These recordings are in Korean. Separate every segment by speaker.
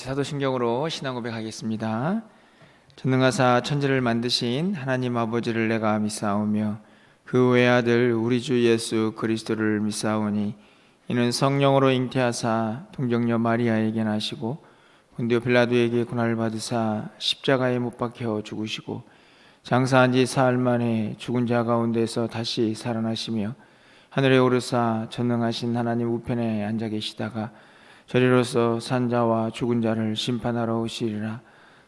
Speaker 1: 같이 사도신경으로 신앙 고백하겠습니다. 전능하사 천지를 만드신 하나님 아버지를 내가 믿사오며 그 외아들 우리 주 예수 그리스도를 믿사오니 이는 성령으로 잉태하사 동정녀 마리아에게 나시고 본디오 빌라도에게 고난을 받으사 십자가에 못 박혀 죽으시고 장사한 지 사흘 만에 죽은 자 가운데서 다시 살아나시며 하늘에 오르사 전능하신 하나님 우편에 앉아 계시다가 저리로서 산자와 죽은 자를 심판하러 오시리라.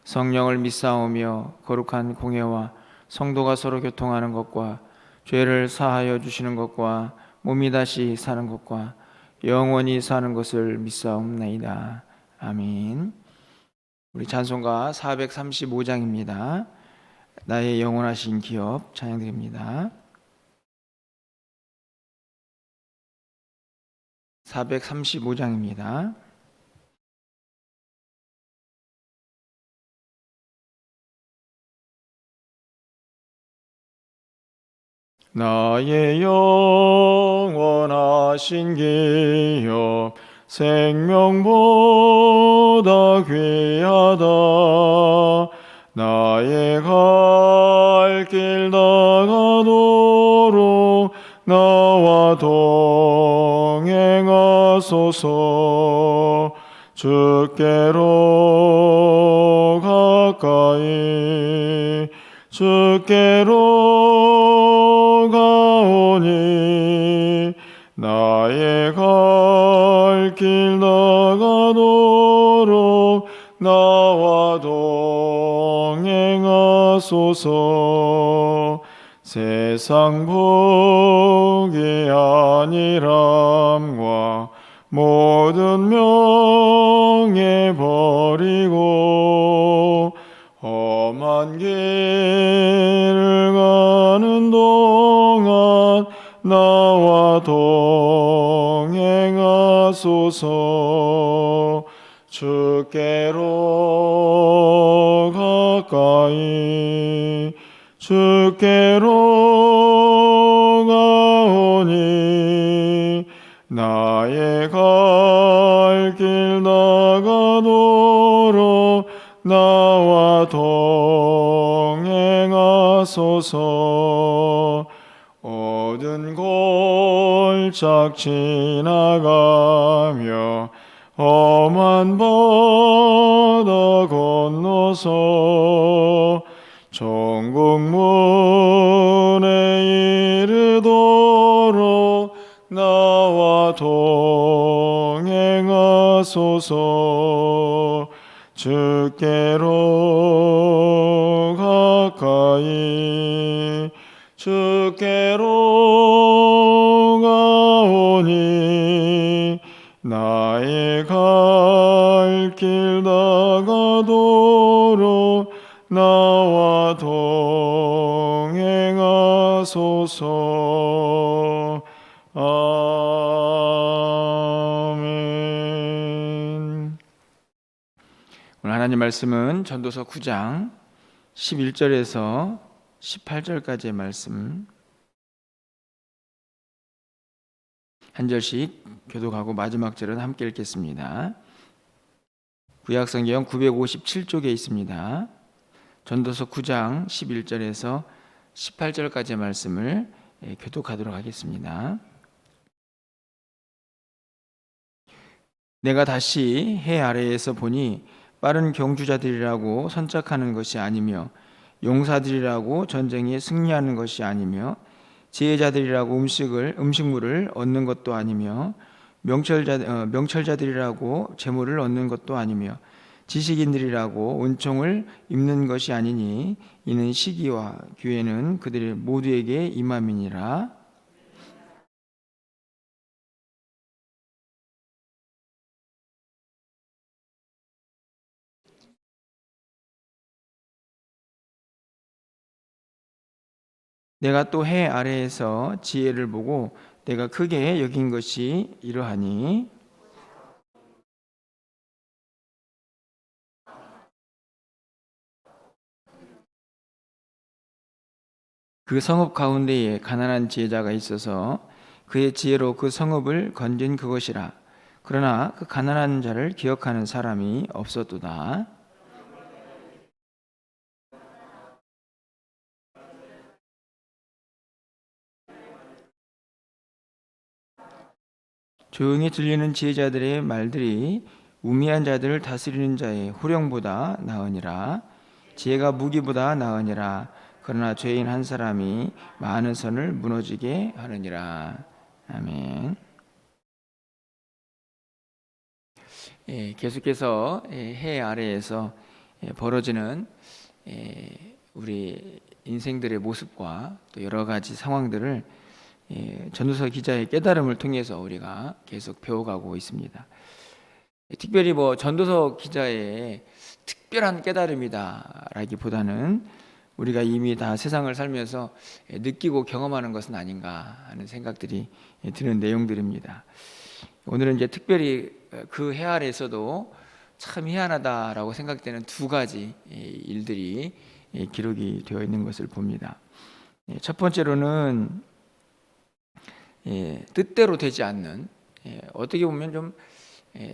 Speaker 1: 성령을 믿사오며 거룩한 공회와 성도가 서로 교통하는 것과 죄를 사하여 주시는 것과 몸이 다시 사는 것과 영원히 사는 것을 믿사옵나이다. 아멘. 우리 찬송가 435장입니다. 나의 영원하신 기업 찬양드립니다. 435장입니다. 나의 영원하신 기업 생명보다 귀하다. 나의 갈 길 다가도록 나와 동행하소서. 주께로 가까이 주께로 가오니 나의 갈 길 나가도록 나와 동행하소서. 세상 복이 아니람과 모든 명예 버리고 험한 길을 가는 동안 나와 동행하소서. 주께로 가까이 주께로 가오니 나의 갈 길 나가도록 나와 동행하소서. 모든 골짝 지나가며 험한 바다 건너서 천국문에 이르도록 나와 동행하소서. 주께로 가까이 주께로 가오니 나의 갈 길 나가도록 나와 동행하소서. 아멘. 오늘 하나님 말씀은 전도서 9장 11절에서 18절까지의 말씀 한 절씩 교독하고 마지막 절은 함께 읽겠습니다. 구약성경 957쪽에 있습니다. 전도서 9장 11절에서 18절까지의 말씀을 교독하도록 하겠습니다. 내가 다시 해 아래에서 보니 빠른 경주자들이라고 선착하는 것이 아니며 용사들이라고 전쟁에 승리하는 것이 아니며 지혜자들이라고 음식물을 얻는 것도 아니며 명철자들이라고 재물을 얻는 것도 아니며 지식인들이라고 은총을 입는 것이 아니니 이는 시기와 기회는 그들 모두에게 임함이니라. 내가 또 해 아래에서 지혜를 보고 내가 크게 여긴 것이 이러하니 그 성읍 가운데에 가난한 지혜자가 있어서 그의 지혜로 그 성읍을 건진 그것이라. 그러나 그 가난한 자를 기억하는 사람이 없었도다. 조용히 들리는 지혜자들의 말들이 우미한 자들을 다스리는 자의 호령보다 나으니라. 지혜가 무기보다 나으니라. 그러나 죄인 한 사람이 많은 선을 무너지게 하느니라. 아멘. 계속해서 해 아래에서 벌어지는 우리 인생들의 모습과 또 여러 가지 상황들을 전도서 기자의 깨달음을 통해서 우리가 계속 배워가고 있습니다. 특별히 전도서 기자의 특별한 깨달음이다라기보다는 우리가 이미 다 세상을 살면서 느끼고 경험하는 것은 아닌가 하는 생각들이 드는 내용들입니다. 오늘은 이제 특별히 그 해 아래에서도 참 희한하다라고 생각되는 두 가지 일들이 기록이 되어 있는 것을 봅니다. 첫 번째로는 뜻대로 되지 않는, 어떻게 보면 좀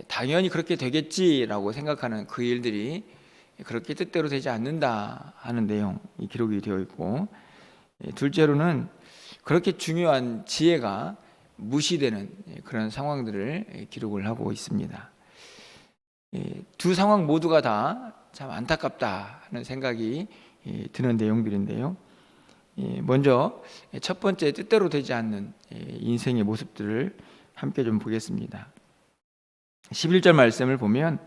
Speaker 1: 당연히 그렇게 되겠지라고 생각하는 그 일들이 그렇게 뜻대로 되지 않는다 하는 내용이 기록이 되어 있고, 둘째로는 그렇게 중요한 지혜가 무시되는 그런 상황들을 기록을 하고 있습니다. 두 상황 모두가 다 참 안타깝다 하는 생각이 드는 내용들인데요. 먼저 첫 번째 뜻대로 되지 않는 인생의 모습들을 함께 좀 보겠습니다. 11절 말씀을 보면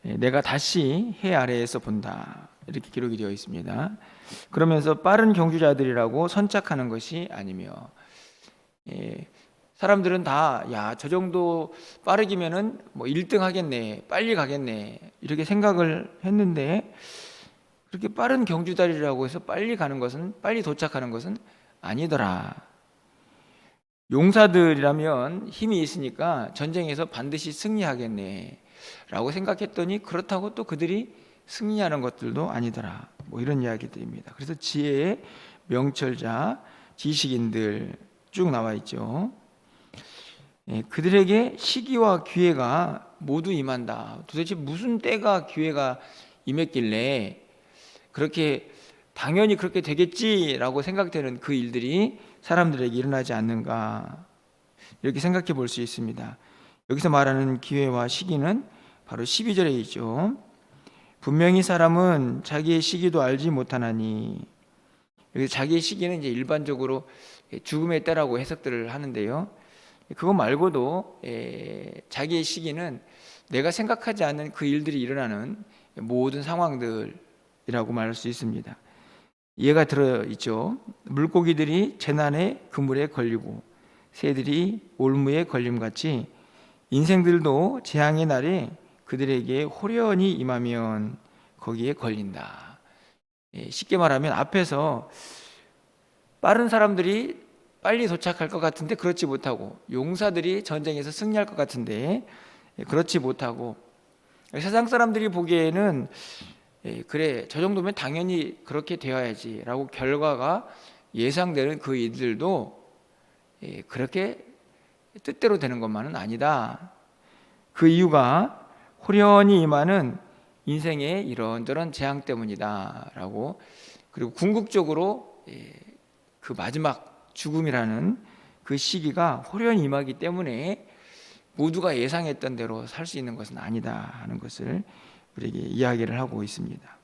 Speaker 1: 내가 다시 해 아래에서 본다 이렇게 기록이 되어 있습니다. 그러면서 빠른 경주자들이라고 선착하는 것이 아니며, 사람들은 다 야, 저 정도 빠르기면은 1등 하겠네, 빨리 가겠네 이렇게 생각을 했는데, 그렇게 빠른 경주자리라고 해서 빨리 가는 것은, 빨리 도착하는 것은 아니더라. 용사들이라면 힘이 있으니까 전쟁에서 반드시 승리하겠네 라고 생각했더니, 그렇다고 또 그들이 승리하는 것들도 아니더라. 이런 이야기들입니다. 그래서 지혜의 명철자, 지식인들 쭉 나와 있죠. 그들에게 시기와 기회가 모두 임한다. 도대체 무슨 때가, 기회가 임했길래 그렇게 당연히 그렇게 되겠지라고 생각되는 그 일들이 사람들에게 일어나지 않는가, 이렇게 생각해 볼 수 있습니다. 여기서 말하는 기회와 시기는 바로 12절에 있죠. 분명히 사람은 자기의 시기도 알지 못하나니, 여기 자기의 시기는 이제 일반적으로 죽음의 때라고 해석들을 하는데요. 그거 말고도 자기의 시기는 내가 생각하지 않는 그 일들이 일어나는 모든 상황들이라고 말할 수 있습니다. 이해가 들어있죠. 물고기들이 재난의 그물에 걸리고 새들이 올무에 걸림같이 인생들도 재앙의 날에 그들에게 호련히 임하면 거기에 걸린다. 쉽게 말하면 앞에서 빠른 사람들이 빨리 도착할 것 같은데 그렇지 못하고, 용사들이 전쟁에서 승리할 것 같은데 그렇지 못하고, 세상 사람들이 보기에는 그래 저 정도면 당연히 그렇게 되어야지 라고 결과가 예상되는 그 일들도 그렇게 뜻대로 되는 것만은 아니다. 그 이유가 호련히 임하는 인생의 이런저런 재앙 때문이다 라고, 그리고 궁극적으로 그 마지막 죽음이라는 그 시기가 호련히 임하기 때문에 모두가 예상했던 대로 살 수 있는 것은 아니다 하는 것을 우리에게 이야기를 하고 있습니다.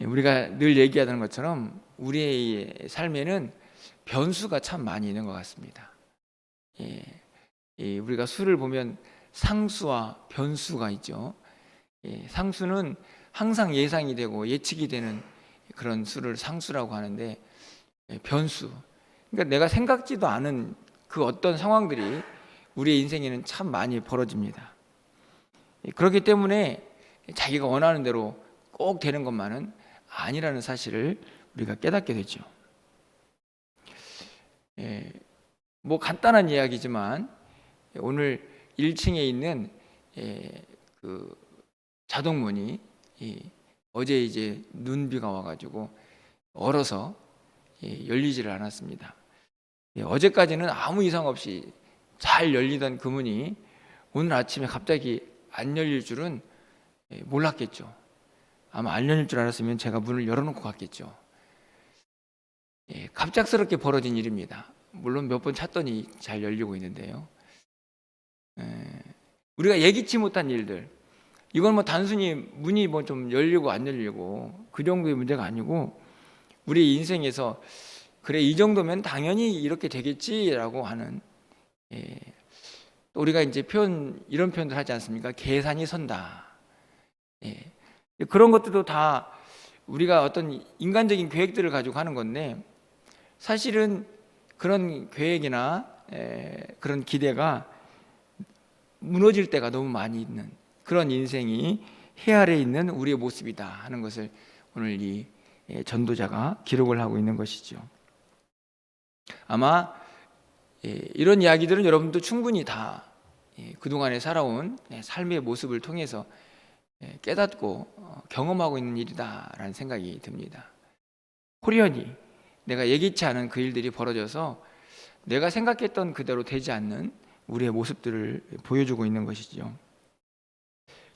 Speaker 1: 우리가 늘 얘기하는 것처럼 우리의 삶에는 변수가 참 많이 있는 것 같습니다. 우리가 수를 보면 상수와 변수가 있죠. 상수는 항상 예상이 되고 예측이 되는 그런 수를 상수라고 하는데, 변수, 그러니까 내가 생각지도 않은 그 어떤 상황들이 우리의 인생에는 참 많이 벌어집니다. 그렇기 때문에 자기가 원하는 대로 꼭 되는 것만은 아니라는 사실을 우리가 깨닫게 되죠. 간단한 이야기지만 오늘 1층에 있는 그 자동문이 어제 이제 눈비가 와가지고 얼어서 열리지를 않았습니다. 어제까지는 아무 이상 없이 잘 열리던 그 문이 오늘 아침에 갑자기 안 열릴 줄은 몰랐겠죠. 아마 안 열릴 줄 알았으면 제가 문을 열어놓고 갔겠죠. 갑작스럽게 벌어진 일입니다. 물론 몇 번 찾더니 잘 열리고 있는데요. 우리가 예기치 못한 일들, 이건 뭐 단순히 문이 뭐 좀 열리고 안 열리고 그 정도의 문제가 아니고, 우리 인생에서 그래 이 정도면 당연히 이렇게 되겠지라고 하는, 또 우리가 이제 이런 표현들 하지 않습니까? 계산이 선다. 그런 것들도 다 우리가 어떤 인간적인 계획들을 가지고 하는 건데, 사실은 그런 계획이나 그런 기대가 무너질 때가 너무 많이 있는 그런 인생이 해 아래 있는 우리의 모습이다 하는 것을 오늘 이 전도자가 기록을 하고 있는 것이죠. 아마 이런 이야기들은 여러분도 충분히 다 그동안에 살아온 삶의 모습을 통해서 깨닫고 경험하고 있는 일이다라는 생각이 듭니다. 호련히 내가 예기치 않은 그 일들이 벌어져서 내가 생각했던 그대로 되지 않는 우리의 모습들을 보여주고 있는 것이죠.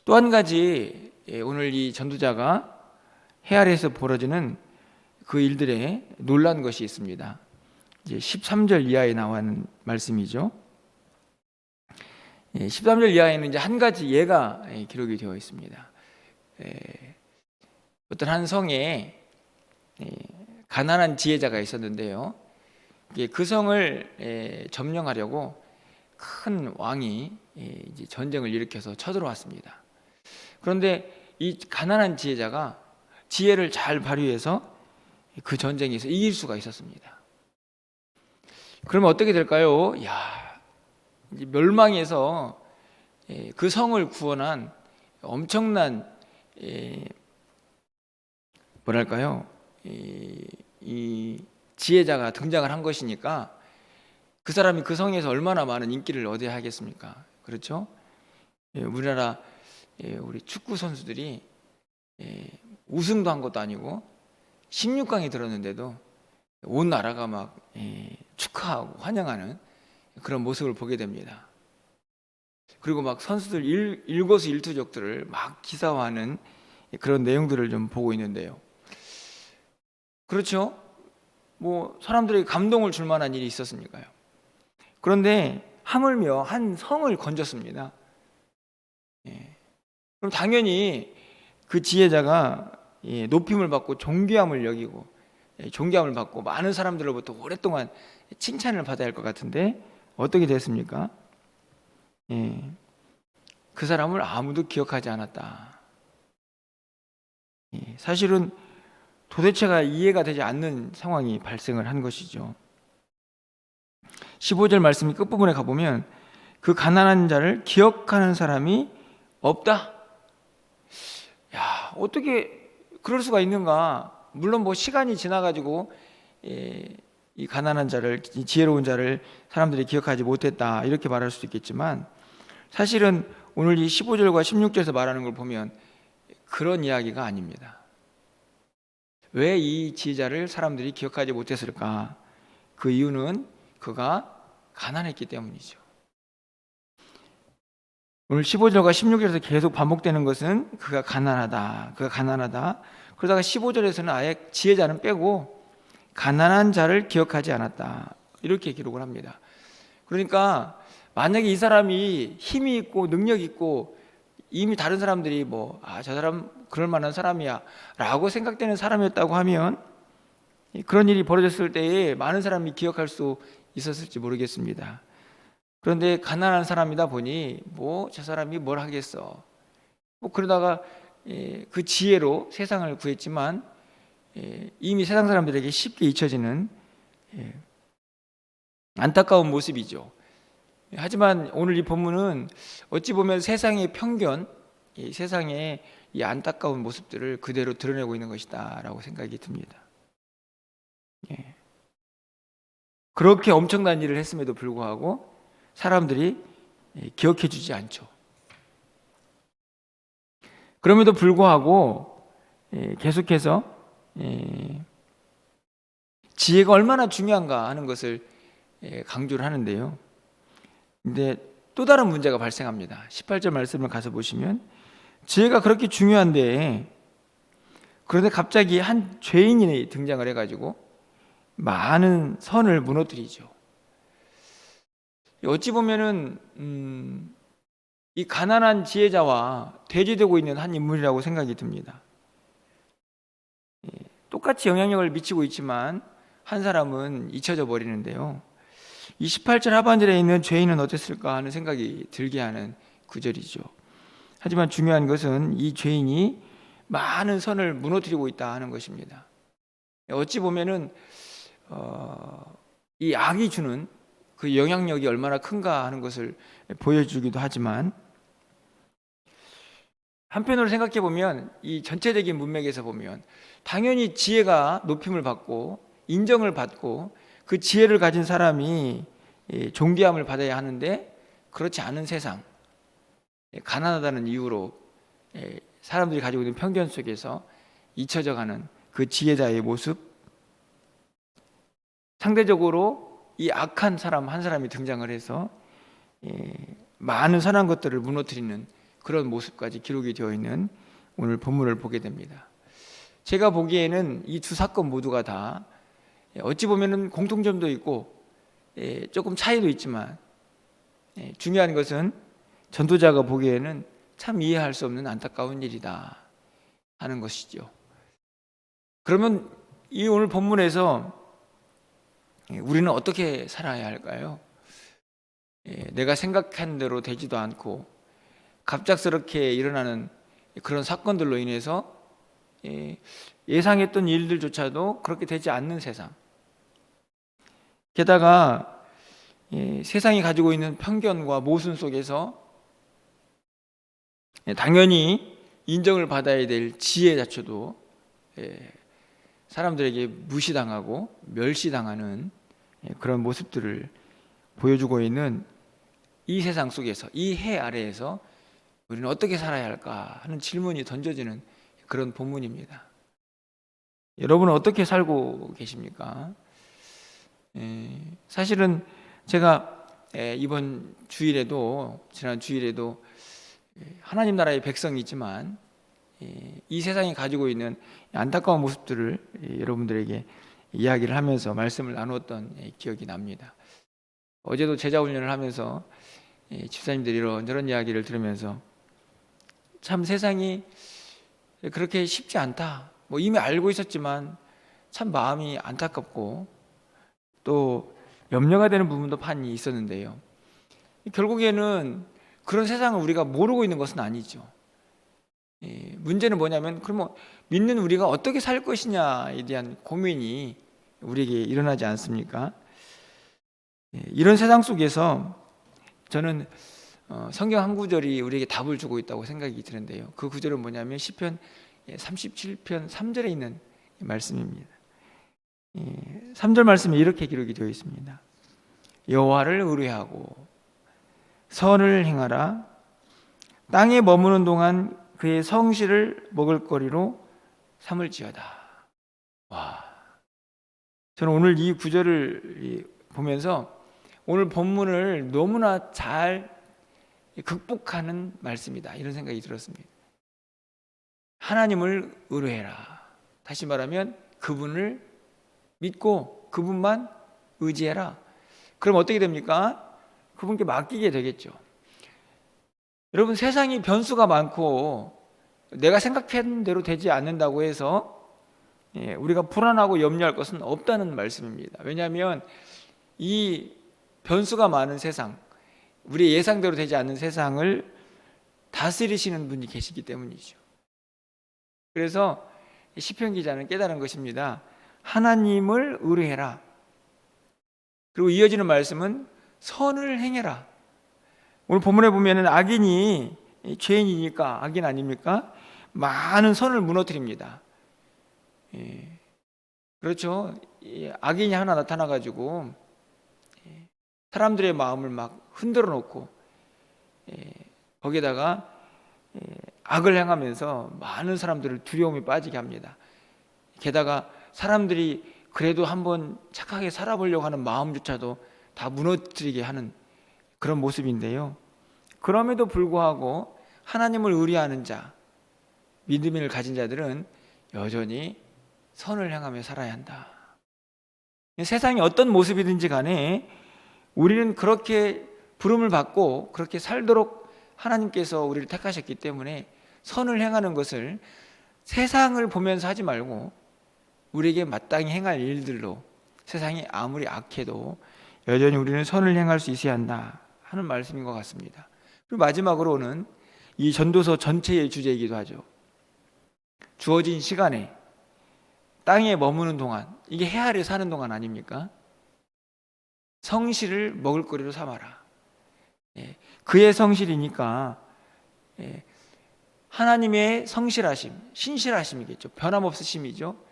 Speaker 1: 또 한 가지, 오늘 이 전도자가 해 아래에서 벌어지는 그 일들에 놀란 것이 있습니다. 이제 13절 이하에 나오는 말씀이죠. 13절 이하에는 이제 한 가지 예가 기록이 되어 있습니다. 어떤 한 성에 가난한 지혜자가 있었는데요. 그 성을 점령하려고 큰 왕이 이제 전쟁을 일으켜서 쳐들어왔습니다. 그런데 이 가난한 지혜자가 지혜를 잘 발휘해서 그 전쟁에서 이길 수가 있었습니다. 그러면 어떻게 될까요? 이제 멸망해서 그 성을 구원한 엄청난 뭐랄까요? 이 지혜자가 등장을 한 것이니까 그 사람이 그 성에서 얼마나 많은 인기를 얻어야 하겠습니까? 그렇죠? 우리나라 우리 축구 선수들이 우승도 한 것도 아니고 16강에 들었는데도 온 나라가 막 축하하고 환영하는 그런 모습을 보게 됩니다. 그리고 막 선수들 일거수일투족들을 막 기사화하는 그런 내용들을 좀 보고 있는데요. 그렇죠? 뭐 사람들에게 감동을 줄 만한 일이 있었으니까요. 그런데 하물며 한 성을 건졌습니다. 그럼 당연히 그 지혜자가 높임을 받고 존귀함을 여기고 존경함을 받고 많은 사람들로부터 오랫동안 칭찬을 받아야 할 것 같은데 어떻게 됐습니까? 그 사람을 아무도 기억하지 않았다. 사실은 도대체가 이해가 되지 않는 상황이 발생을 한 것이죠. 15절 말씀이 끝부분에 가보면 그 가난한 자를 기억하는 사람이 없다. 어떻게 그럴 수가 있는가? 물론 뭐 시간이 지나가지고 이 가난한 자를, 이 지혜로운 자를 사람들이 기억하지 못했다 이렇게 말할 수도 있겠지만, 사실은 오늘 이 15절과 16절에서 말하는 걸 보면 그런 이야기가 아닙니다. 왜 이 지혜자를 사람들이 기억하지 못했을까? 그 이유는 그가 가난했기 때문이죠. 오늘 15절과 16절에서 계속 반복되는 것은 그가 가난하다, 그가 가난하다. 그러다가 15절에서는 아예 지혜자는 빼고 가난한 자를 기억하지 않았다 이렇게 기록을 합니다. 그러니까 만약에 이 사람이 힘이 있고 능력 있고 이미 다른 사람들이 저 사람 그럴 만한 사람이야 라고 생각되는 사람이었다고 하면 그런 일이 벌어졌을 때에 많은 사람이 기억할 수 있었을지 모르겠습니다. 그런데 가난한 사람이다 보니 저 사람이 뭘 하겠어, 그러다가 그 지혜로 세상을 구했지만 이미 세상 사람들에게 쉽게 잊혀지는 안타까운 모습이죠. 하지만 오늘 이 본문은 어찌 보면 세상의 편견, 세상의 이 안타까운 모습들을 그대로 드러내고 있는 것이다 라고 생각이 듭니다. 그렇게 엄청난 일을 했음에도 불구하고 사람들이 기억해 주지 않죠. 그럼에도 불구하고 계속해서 지혜가 얼마나 중요한가 하는 것을 강조를 하는데요. 근데 또 다른 문제가 발생합니다. 18절 말씀을 가서 보시면 지혜가 그렇게 중요한데 그런데 갑자기 한 죄인이 등장을 해가지고 많은 선을 무너뜨리죠. 어찌 보면은 이 가난한 지혜자와 대조되고 있는 한 인물이라고 생각이 듭니다. 똑같이 영향력을 미치고 있지만 한 사람은 잊혀져 버리는데요. 이 18절 하반절에 있는 죄인은 어땠을까 하는 생각이 들게 하는 구절이죠. 하지만 중요한 것은 이 죄인이 많은 선을 무너뜨리고 있다 하는 것입니다. 어찌 보면은 이 악이 주는 그 영향력이 얼마나 큰가 하는 것을 보여주기도 하지만 한편으로 생각해 보면 이 전체적인 문맥에서 보면 당연히 지혜가 높임을 받고 인정을 받고 그 지혜를 가진 사람이 존귀함을 받아야 하는데 그렇지 않은 세상, 가난하다는 이유로 사람들이 가지고 있는 편견 속에서 잊혀져가는 그 지혜자의 모습, 상대적으로 이 악한 사람 한 사람이 등장을 해서 많은 선한 것들을 무너뜨리는 그런 모습까지 기록이 되어 있는 오늘 본문을 보게 됩니다. 제가 보기에는 이 두 사건 모두가 다 어찌 보면은 공통점도 있고 조금 차이도 있지만 중요한 것은 전도자가 보기에는 참 이해할 수 없는 안타까운 일이다 하는 것이죠. 그러면 이 오늘 본문에서 우리는 어떻게 살아야 할까요? 내가 생각한 대로 되지도 않고 갑작스럽게 일어나는 그런 사건들로 인해서 예상했던 일들조차도 그렇게 되지 않는 세상, 게다가 세상이 가지고 있는 편견과 모순 속에서 당연히 인정을 받아야 될 지혜 자체도 사람들에게 무시당하고 멸시당하는 그런 모습들을 보여주고 있는 이 세상 속에서, 이 해 아래에서 우리는 어떻게 살아야 할까 하는 질문이 던져지는 그런 본문입니다. 여러분은 어떻게 살고 계십니까? 사실은 제가 이번 주일에도, 지난 주일에도 하나님 나라의 백성이지만 이 세상이 가지고 있는 안타까운 모습들을 여러분들에게 이야기를 하면서 말씀을 나누었던 기억이 납니다. 어제도 제자훈련을 하면서 집사님들이 이런저런 이야기를 들으면서 참 세상이 그렇게 쉽지 않다, 뭐 이미 알고 있었지만 참 마음이 안타깝고 또 염려가 되는 부분도 많이 있었는데요. 결국에는 그런 세상을 우리가 모르고 있는 것은 아니죠. 문제는 뭐냐면 그러면 믿는 우리가 어떻게 살 것이냐에 대한 고민이 우리에게 일어나지 않습니까? 이런 세상 속에서 저는 성경 한 구절이 우리에게 답을 주고 있다고 생각이 드는데요. 그 구절은 뭐냐면 시편 37편 3절에 있는 말씀입니다. 3절 말씀에 이렇게 기록이 되어 있습니다. 여호와를 의뢰하고 선을 행하라. 땅에 머무는 동안 그의 성실을 먹을거리로 삼을지어다. 와, 저는 오늘 이 구절을 보면서 오늘 본문을 너무나 잘 극복하는 말씀이다, 이런 생각이 들었습니다. 하나님을 의뢰해라. 다시 말하면 그분을 믿고 그분만 의지해라. 그럼 어떻게 됩니까? 그분께 맡기게 되겠죠. 여러분, 세상이 변수가 많고 내가 생각한 대로 되지 않는다고 해서 우리가 불안하고 염려할 것은 없다는 말씀입니다. 왜냐하면 이 변수가 많은 세상, 우리 예상대로 되지 않는 세상을 다스리시는 분이 계시기 때문이죠. 그래서 시편 기자는 깨달은 것입니다. 하나님을 의뢰해라. 그리고 이어지는 말씀은 선을 행해라. 오늘 본문에 보면은 악인이, 죄인이니까 악인 아닙니까? 많은 선을 무너뜨립니다. 그렇죠. 악인이 하나 나타나가지고 사람들의 마음을 막 흔들어 놓고 거기에다가 악을 행하면서 많은 사람들을 두려움에 빠지게 합니다. 게다가 사람들이 그래도 한번 착하게 살아보려고 하는 마음조차도 다 무너뜨리게 하는 그런 모습인데요. 그럼에도 불구하고 하나님을 의뢰하는 자, 믿음을 가진 자들은 여전히 선을 행하며 살아야 한다. 세상이 어떤 모습이든지 간에 우리는 그렇게 부름을 받고 그렇게 살도록 하나님께서 우리를 택하셨기 때문에 선을 행하는 것을 세상을 보면서 하지 말고 우리에게 마땅히 행할 일들로, 세상이 아무리 악해도 여전히 우리는 선을 행할 수 있어야 한다 하는 말씀인 것 같습니다. 그리고 마지막으로는 이 전도서 전체의 주제이기도 하죠. 주어진 시간에 땅에 머무는 동안, 이게 해 아래 사는 동안 아닙니까? 성실을 먹을거리로 삼아라. 그의 성실이니까 하나님의 성실하심, 신실하심이겠죠. 변함없으심이죠.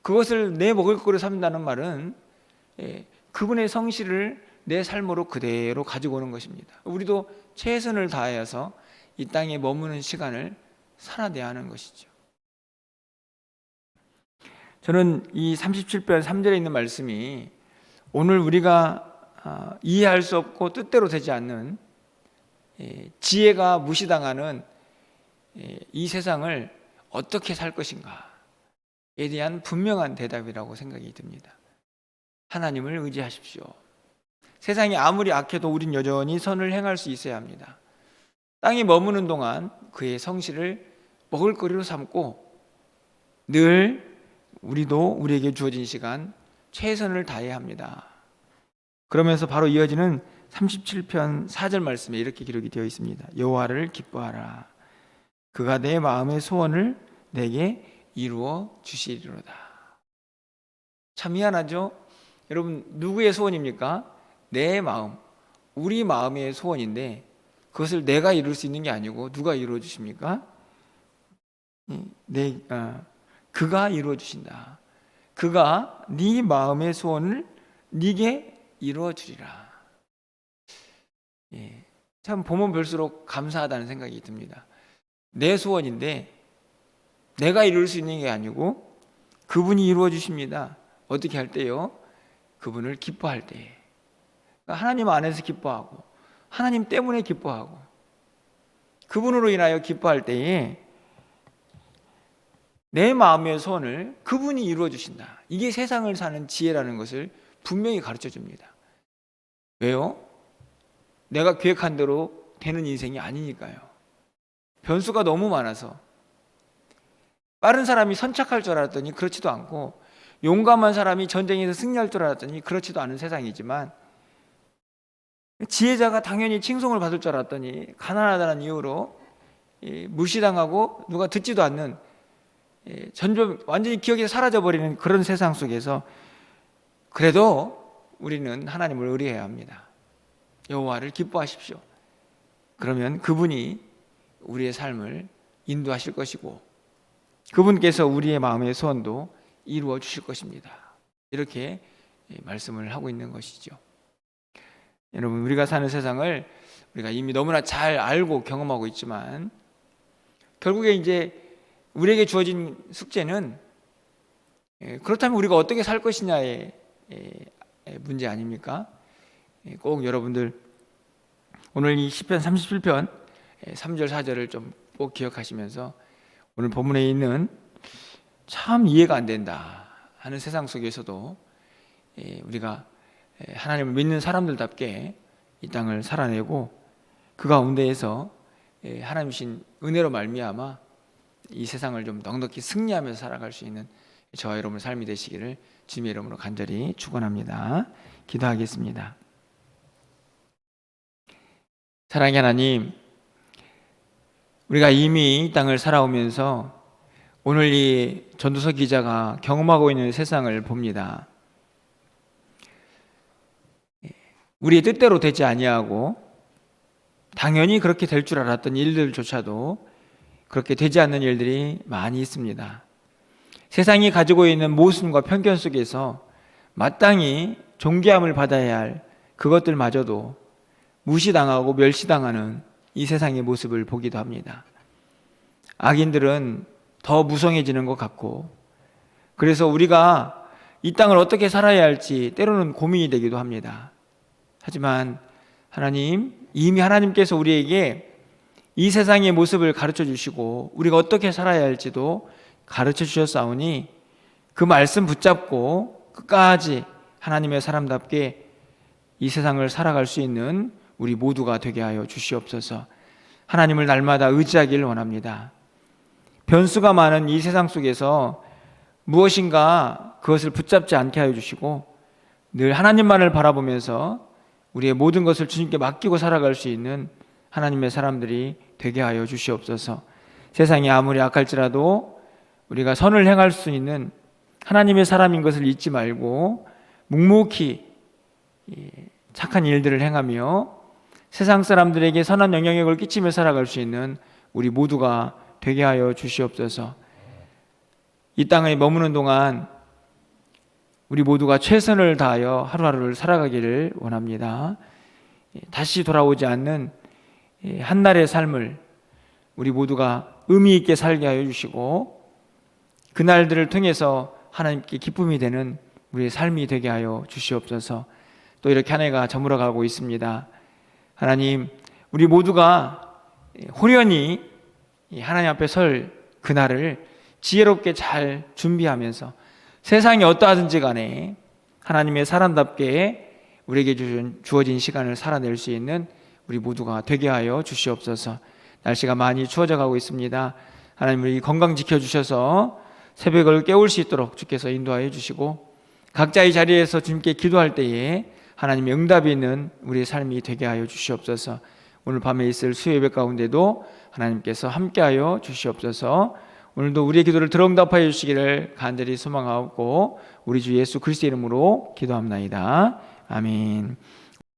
Speaker 1: 그것을 내 먹을거리로 삼는다는 말은 그분의 성실을 내 삶으로 그대로 가지고 오는 것입니다. 우리도 최선을 다하여서 이 땅에 머무는 시간을 살아내야 하는 것이죠. 저는 이 37편 3절에 있는 말씀이 오늘 우리가 이해할 수 없고 뜻대로 되지 않는 지혜가 무시당하는 이 세상을 어떻게 살 것인가에 대한 분명한 대답이라고 생각이 듭니다. 하나님을 의지하십시오. 세상이 아무리 악해도 우린 여전히 선을 행할 수 있어야 합니다. 땅에 머무는 동안 그의 성실을 먹을거리로 삼고 늘 우리도 우리에게 주어진 시간 최선을 다해야 합니다. 그러면서 바로 이어지는 37편 4절 말씀에 이렇게 기록이 되어 있습니다. 여호와를 기뻐하라. 그가 내 마음의 소원을 내게 이루어 주시리로다. 참 희한하죠? 여러분, 누구의 소원입니까? 내 마음, 우리 마음의 소원인데 그것을 내가 이룰 수 있는 게 아니고 누가 이루어 주십니까? 그가 이루어 주신다. 그가 네 마음의 소원을 네게 이루어 주리라. 참 보면 볼수록 감사하다는 생각이 듭니다. 내 소원인데 내가 이룰 수 있는 게 아니고 그분이 이루어 주십니다. 어떻게 할 때요? 그분을 기뻐할 때. 그러니까 하나님 안에서 기뻐하고 하나님 때문에 기뻐하고 그분으로 인하여 기뻐할 때에 내 마음의 소원을 그분이 이루어 주신다. 이게 세상을 사는 지혜라는 것을 분명히 가르쳐 줍니다. 왜요? 내가 계획한 대로 되는 인생이 아니니까요. 변수가 너무 많아서. 빠른 사람이 선착할 줄 알았더니 그렇지도 않고, 용감한 사람이 전쟁에서 승리할 줄 알았더니 그렇지도 않은 세상이지만, 지혜자가 당연히 칭송을 받을 줄 알았더니 가난하다는 이유로 무시당하고 누가 듣지도 않는, 전좀 완전히 기억에서 사라져버리는 그런 세상 속에서 그래도 우리는 하나님을 의뢰해야 합니다. 여호와를 기뻐하십시오. 그러면 그분이 우리의 삶을 인도하실 것이고 그분께서 우리의 마음의 소원도 이루어 주실 것입니다. 이렇게 말씀을 하고 있는 것이죠. 여러분, 우리가 사는 세상을 우리가 이미 너무나 잘 알고 경험하고 있지만 결국에 이제 우리에게 주어진 숙제는 그렇다면 우리가 어떻게 살 것이냐의 문제 아닙니까? 꼭 여러분들 오늘 이 시편 37편 3절 4절을 좀 꼭 기억하시면서 오늘 본문에 있는 참 이해가 안 된다 하는 세상 속에서도 우리가 하나님을 믿는 사람들답게 이 땅을 살아내고 그 가운데에서 하나님이신 은혜로 말미암아 이 세상을 좀 넉넉히 승리하면서 살아갈 수 있는 저와 여러분의 삶이 되시기를 주님의 이름으로 간절히 축원합니다. 기도하겠습니다. 사랑의 하나님, 우리가 이미 이 땅을 살아오면서 오늘 이 전도서 기자가 경험하고 있는 세상을 봅니다. 우리의 뜻대로 되지 아니하고 당연히 그렇게 될 줄 알았던 일들조차도 그렇게 되지 않는 일들이 많이 있습니다. 세상이 가지고 있는 모순과 편견 속에서 마땅히 존귀함을 받아야 할 그것들마저도 무시당하고 멸시당하는 이 세상의 모습을 보기도 합니다. 악인들은 더 무성해지는 것 같고, 그래서 우리가 이 땅을 어떻게 살아야 할지 때로는 고민이 되기도 합니다. 하지만 하나님, 이미 하나님께서 우리에게 이 세상의 모습을 가르쳐 주시고 우리가 어떻게 살아야 할지도 가르쳐 주셨사오니 그 말씀 붙잡고 끝까지 하나님의 사람답게 이 세상을 살아갈 수 있는 우리 모두가 되게 하여 주시옵소서. 하나님을 날마다 의지하기를 원합니다. 변수가 많은 이 세상 속에서 무엇인가 그것을 붙잡지 않게 하여 주시고 늘 하나님만을 바라보면서 우리의 모든 것을 주님께 맡기고 살아갈 수 있는 하나님의 사람들이 되게 하여 주시옵소서. 세상이 아무리 악할지라도 우리가 선을 행할 수 있는 하나님의 사람인 것을 잊지 말고 묵묵히 착한 일들을 행하며 세상 사람들에게 선한 영향력을 끼치며 살아갈 수 있는 우리 모두가 되게 하여 주시옵소서. 이 땅에 머무는 동안 우리 모두가 최선을 다하여 하루하루를 살아가기를 원합니다. 다시 돌아오지 않는 한날의 삶을 우리 모두가 의미 있게 살게 하여 주시고 그날들을 통해서 하나님께 기쁨이 되는 우리의 삶이 되게 하여 주시옵소서. 또 이렇게 한 해가 저물어가고 있습니다. 하나님, 우리 모두가 호련히 하나님 앞에 설 그날을 지혜롭게 잘 준비하면서 세상이 어떠하든지 간에 하나님의 사람답게 우리에게 주어진 시간을 살아낼 수 있는 우리 모두가 되게 하여 주시옵소서. 날씨가 많이 추워져 가고 있습니다. 하나님, 우리 건강 지켜주셔서 새벽을 깨울 수 있도록 주께서 인도하여 주시고 각자의 자리에서 주님께 기도할 때에 하나님의 응답이 있는 우리의 삶이 되게 하여 주시옵소서. 오늘 밤에 있을 수요 예배 가운데도 하나님께서 함께하여 주시옵소서. 오늘도 우리의 기도를 들어응답하여 주시기를 간절히 소망하옵고 우리 주 예수 그리스도의 이름으로 기도합나이다. 아멘.